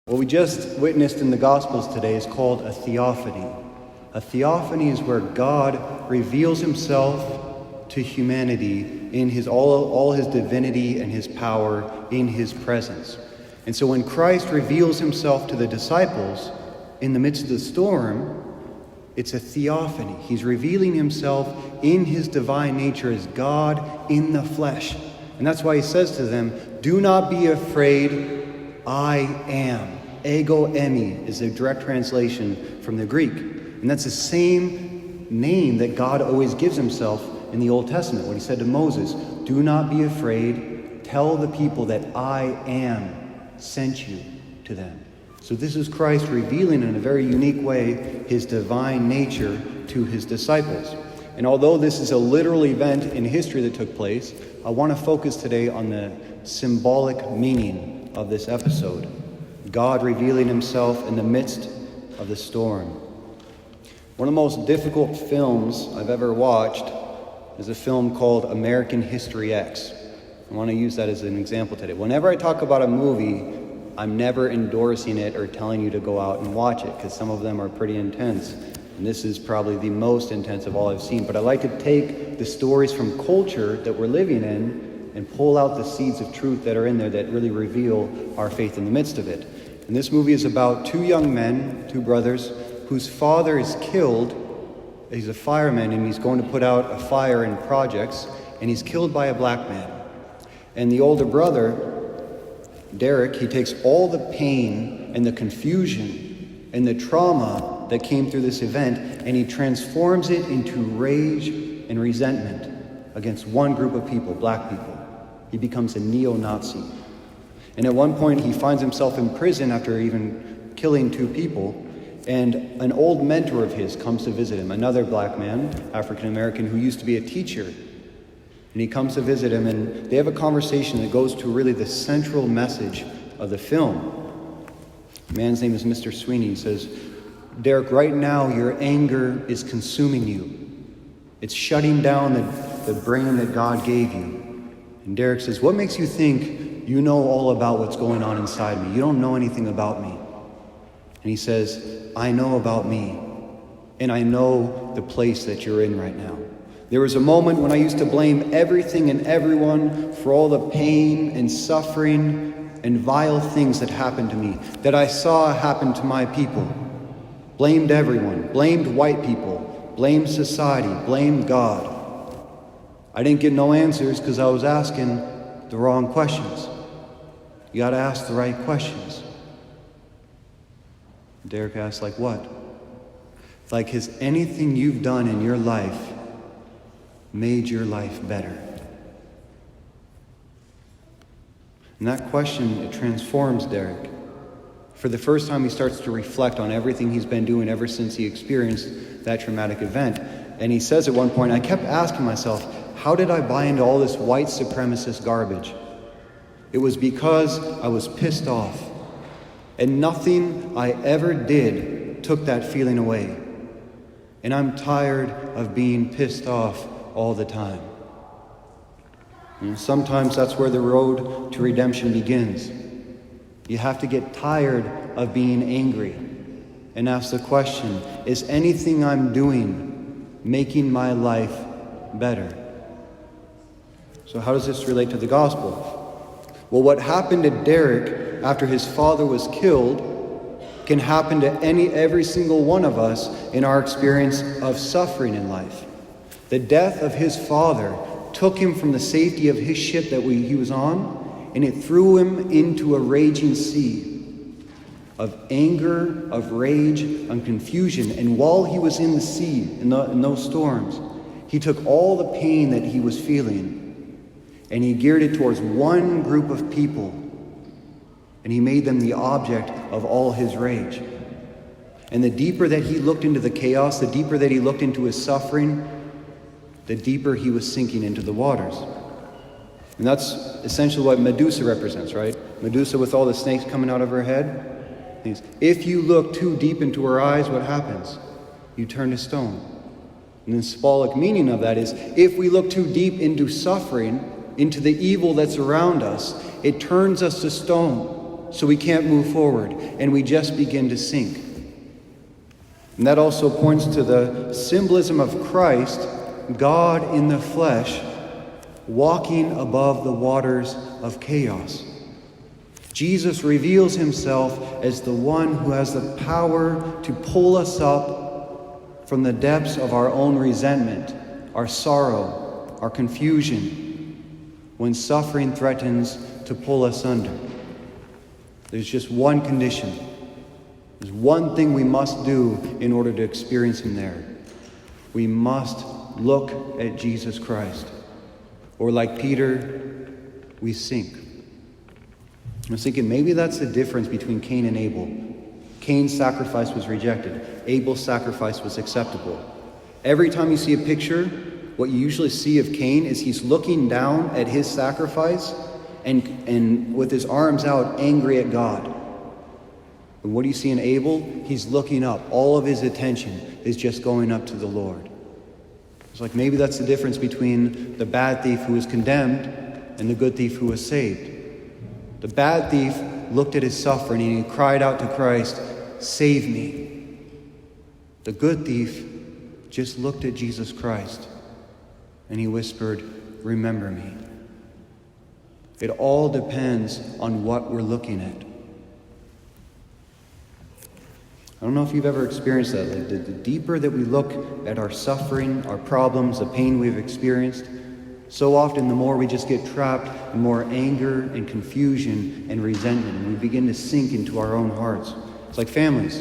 What we just witnessed in the Gospels today is called a theophany. A theophany is where God reveals himself to humanity in all his divinity and his power in his presence. And so when Christ reveals himself to the disciples in the midst of the storm, it's a theophany. He's revealing himself in his divine nature as God in the flesh. And that's why he says to them, "Do not be afraid, I am." Ego eimi is a direct translation from the Greek. And that's the same name that God always gives himself in the Old Testament when he said to Moses, "Do not be afraid, tell the people that I am sent you to them." So this is Christ revealing in a very unique way his divine nature to his disciples. And although this is a literal event in history that took place, I want to focus today on the symbolic meaning of this episode. God revealing himself in the midst of the storm. One of the most difficult films I've ever watched is a film called American History X. I want to use that as an example today. Whenever I talk about a movie, I'm never endorsing it or telling you to go out and watch it, because some of them are pretty intense. And this is probably the most intense of all I've seen. But I like to take the stories from culture that we're living in and pull out the seeds of truth that are in there that really reveal our faith in the midst of it. And this movie is about two young men, two brothers, whose father is killed. He's a fireman and he's going to put out a fire in projects, and he's killed by a black man. And the older brother, Derek, he takes all the pain and the confusion and the trauma that came through this event, and he transforms it into rage and resentment against one group of people, black people. He becomes a neo-Nazi. And at one point, he finds himself in prison after even killing two people. And an old mentor of his comes to visit him, another black man, African-American, who used to be a teacher. And he comes to visit him, and they have a conversation that goes to really the central message of the film. The man's name is Mr. Sweeney. He says, "Derek, right now your anger is consuming you. It's shutting down the brain that God gave you." And Derek says, "What makes you think you know all about what's going on inside me? You don't know anything about me." And he says, "I know about me, and I know the place that you're in right now. There was a moment when I used to blame everything and everyone for all the pain and suffering and vile things that happened to me, that I saw happen to my people. Blamed everyone, blamed white people, blamed society, blamed God. I didn't get no answers because I was asking the wrong questions. You got to ask the right questions." Derek asks, "Like what?" Like, has anything you've done in your life made your life better? And that question, it transforms Derek. For the first time, he starts to reflect on everything he's been doing ever since he experienced that traumatic event. And he says at one point, "I kept asking myself, how did I buy into all this white supremacist garbage? It was because I was pissed off. And nothing I ever did took that feeling away. And I'm tired of being pissed off all the time." And sometimes that's where the road to redemption begins. You have to get tired of being angry and ask the question, is anything I'm doing making my life better? So how does this relate to the gospel? Well, what happened to Derek after his father was killed can happen to every single one of us in our experience of suffering in life. The death of his father took him from the safety of his ship that he was on, and it threw him into a raging sea of anger, of rage, and confusion. And while he was in the sea, in those storms, he took all the pain that he was feeling, and he geared it towards one group of people, and he made them the object of all his rage. And the deeper that he looked into the chaos, the deeper that he looked into his suffering, the deeper he was sinking into the waters. And that's essentially what Medusa represents, right? Medusa with all the snakes coming out of her head. If you look too deep into her eyes, what happens? You turn to stone. And the symbolic meaning of that is, if we look too deep into suffering, into the evil that's around us, it turns us to stone. so we can't move forward, and we just begin to sink. And that also points to the symbolism of Christ, God in the flesh, walking above the waters of chaos. Jesus reveals himself as the one who has the power to pull us up from the depths of our own resentment, our sorrow, our confusion, when suffering threatens to pull us under. There's just one condition. There's one thing we must do in order to experience him there. We must look at Jesus Christ. Or like Peter, we sink. I was thinking maybe that's the difference between Cain and Abel. Cain's sacrifice was rejected. Abel's sacrifice was acceptable. Every time you see a picture, what you usually see of Cain is he's looking down at his sacrifice and with his arms out, angry at God. And what do you see in Abel? He's looking up. All of his attention is just going up to the Lord. It's like maybe that's the difference between the bad thief who was condemned and the good thief who was saved. The bad thief looked at his suffering and he cried out to Christ, "Save me." The good thief just looked at Jesus Christ and he whispered, "Remember me." It all depends on what we're looking at. I don't know if you've ever experienced that. Like the deeper that we look at our suffering, our problems, the pain we've experienced, so often the more we just get trapped in more anger and confusion and resentment, and we begin to sink into our own hearts. It's like families.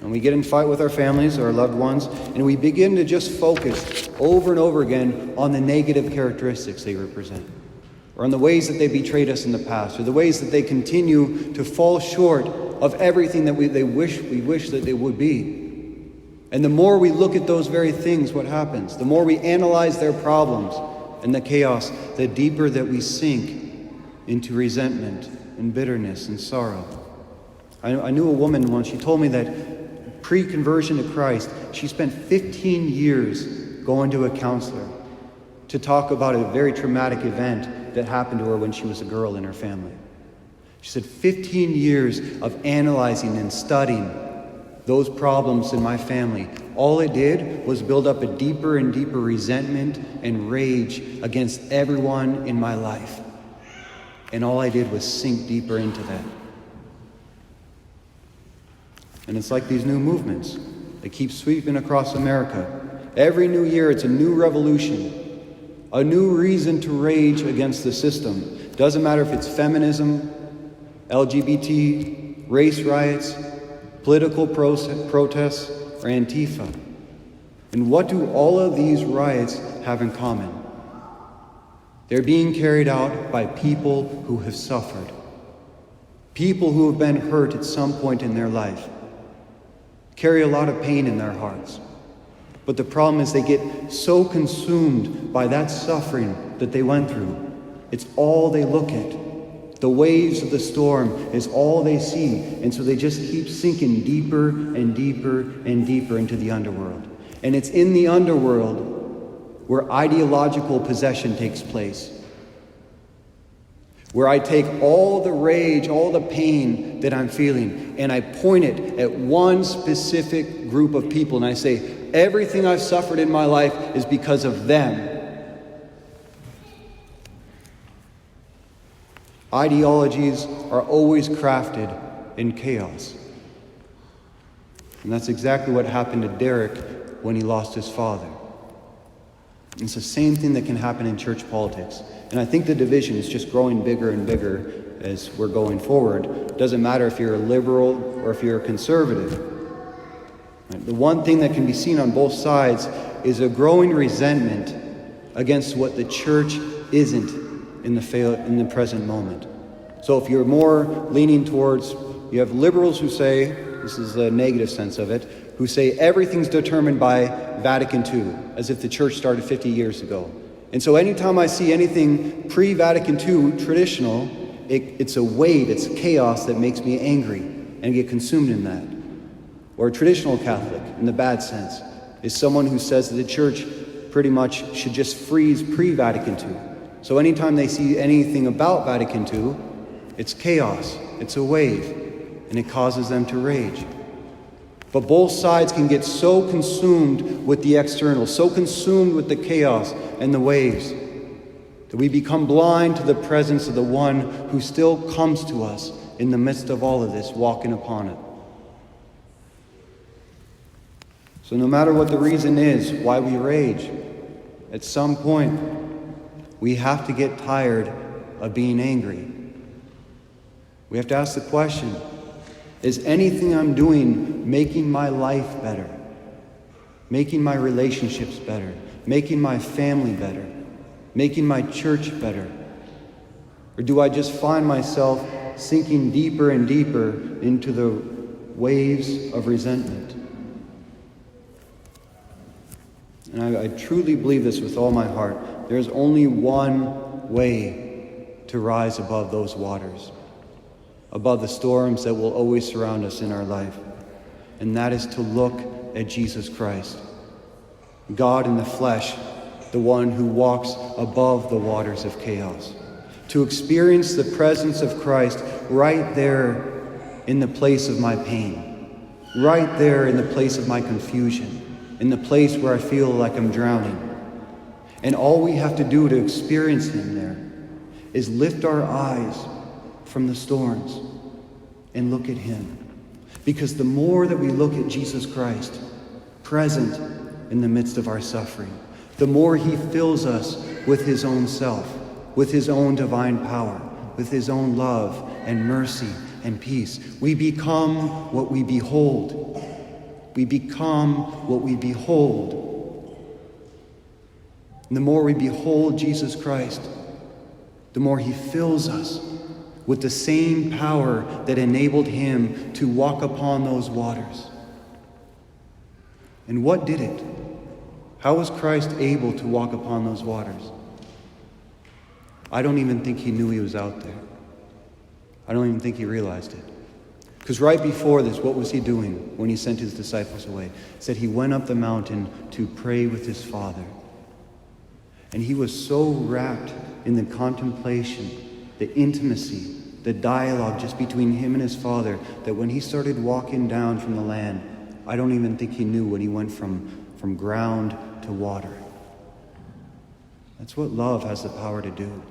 And we get in fight with our families, our loved ones, and we begin to just focus over and over again on the negative characteristics they represent, or on the ways that they betrayed us in the past, or the ways that they continue to fall short of everything that we wish that they would be. And the more we look at those very things, what happens? The more we analyze their problems and the chaos, the deeper that we sink into resentment and bitterness and sorrow. I knew a woman once, she told me that pre-conversion to Christ, she spent 15 years going to a counselor to talk about a very traumatic event that happened to her when she was a girl in her family. She said, 15 years of analyzing and studying those problems in my family. All it did was build up a deeper and deeper resentment and rage against everyone in my life. And all I did was sink deeper into that. And it's like these new movements. They keep sweeping across America. Every new year, it's a new revolution, a new reason to rage against the system. Doesn't matter if it's feminism, LGBT, race riots, political protests, or Antifa. And what do all of these riots have in common? They're being carried out by people who have suffered, people who have been hurt at some point in their life, carry a lot of pain in their hearts. But the problem is they get so consumed by that suffering that they went through. It's all they look at. The waves of the storm is all they see, and so they just keep sinking deeper and deeper and deeper into the underworld. And it's in the underworld where ideological possession takes place, where I take all the rage, all the pain that I'm feeling, and I point it at one specific group of people, and I say, everything I've suffered in my life is because of them. Ideologies are always crafted in chaos. And that's exactly what happened to Derek when he lost his father. It's the same thing that can happen in church politics. And I think the division is just growing bigger and bigger as we're going forward. It doesn't matter if you're a liberal or if you're a conservative. Right? The one thing that can be seen on both sides is a growing resentment against what the church isn't in the present moment. So if you're more leaning towards, you have liberals who say, this is the negative sense of it, who say everything's determined by Vatican II, as if the church started 50 years ago. And so anytime I see anything pre-Vatican II traditional, it's a wave, it's chaos that makes me angry and get consumed in that. Or a traditional Catholic, in the bad sense, is someone who says that the church pretty much should just freeze pre-Vatican II. So anytime they see anything about Vatican II, it's chaos. It's a wave, and it causes them to rage. But both sides can get so consumed with the external, so consumed with the chaos and the waves, that we become blind to the presence of the one who still comes to us in the midst of all of this, walking upon it. So no matter what the reason is why we rage, at some point, we have to get tired of being angry. We have to ask the question, is anything I'm doing making my life better? Making my relationships better? Making my family better? Making my church better? Or do I just find myself sinking deeper and deeper into the waves of resentment? And I truly believe this with all my heart. There's only one way to rise above those waters, above the storms that will always surround us in our life. And that is to look at Jesus Christ, God in the flesh, the one who walks above the waters of chaos. To experience the presence of Christ right there in the place of my pain, right there in the place of my confusion, in the place where I feel like I'm drowning. And all we have to do to experience him there is lift our eyes from the storms and look at him. Because the more that we look at Jesus Christ, present in the midst of our suffering, the more he fills us with his own self, with his own divine power, with his own love and mercy and peace. We become what we behold. We become what we behold. And the more we behold Jesus Christ, the more he fills us with the same power that enabled him to walk upon those waters. And what did it? How was Christ able to walk upon those waters? I don't even think he knew he was out there. I don't even think he realized it. Because right before this, what was he doing when he sent his disciples away? He said he went up the mountain to pray with his Father. And he was so wrapped in the contemplation, the intimacy, the dialogue just between him and his Father, that when he started walking down from the land, I don't even think he knew when he went from ground to water. That's what love has the power to do.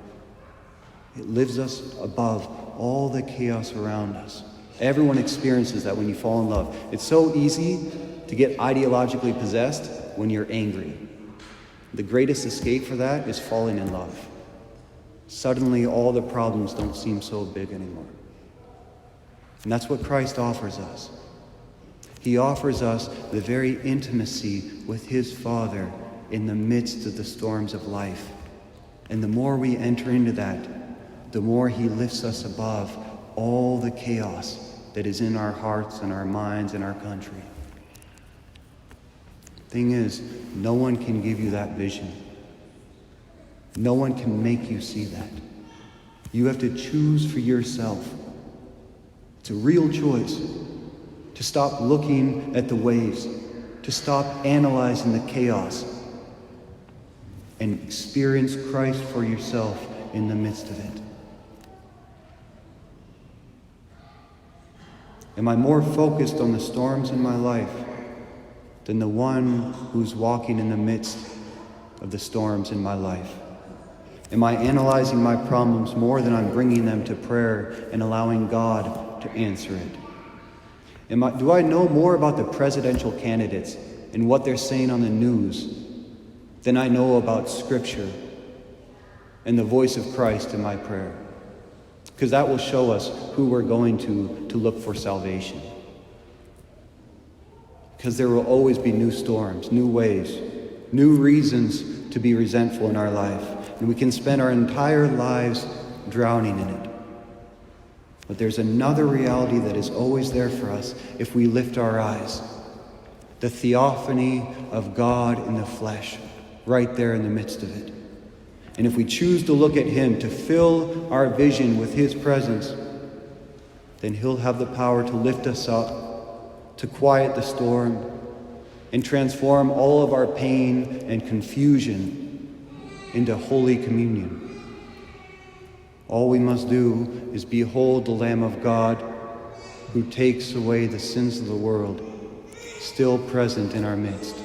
It lifts us above all the chaos around us. Everyone experiences that when you fall in love. It's so easy to get ideologically possessed when you're angry. The greatest escape for that is falling in love. Suddenly all the problems don't seem so big anymore. And that's what Christ offers us. He offers us the very intimacy with his Father in the midst of the storms of life. And the more we enter into that, the more he lifts us above all the chaos that is in our hearts and our minds and our country. Thing is, no one can give you that vision. No one can make you see that. You have to choose for yourself. It's a real choice to stop looking at the waves, to stop analyzing the chaos, and experience Christ for yourself in the midst of it. Am I more focused on the storms in my life than the one who's walking in the midst of the storms in my life? Am I analyzing my problems more than I'm bringing them to prayer and allowing God to answer it? Do I know more about the presidential candidates and what they're saying on the news than I know about Scripture and the voice of Christ in my prayer? Because that will show us who we're going to look for salvation. Because there will always be new storms, new waves, new reasons to be resentful in our life. And we can spend our entire lives drowning in it. But there's another reality that is always there for us if we lift our eyes. The theophany of God in the flesh, right there in the midst of it. And if we choose to look at him, to fill our vision with his presence, then he'll have the power to lift us up, to quiet the storm, and transform all of our pain and confusion into Holy Communion. All we must do is behold the Lamb of God who takes away the sins of the world, still present in our midst.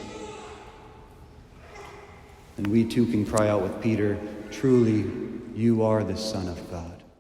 And we too can cry out with Peter, truly, you are the Son of God.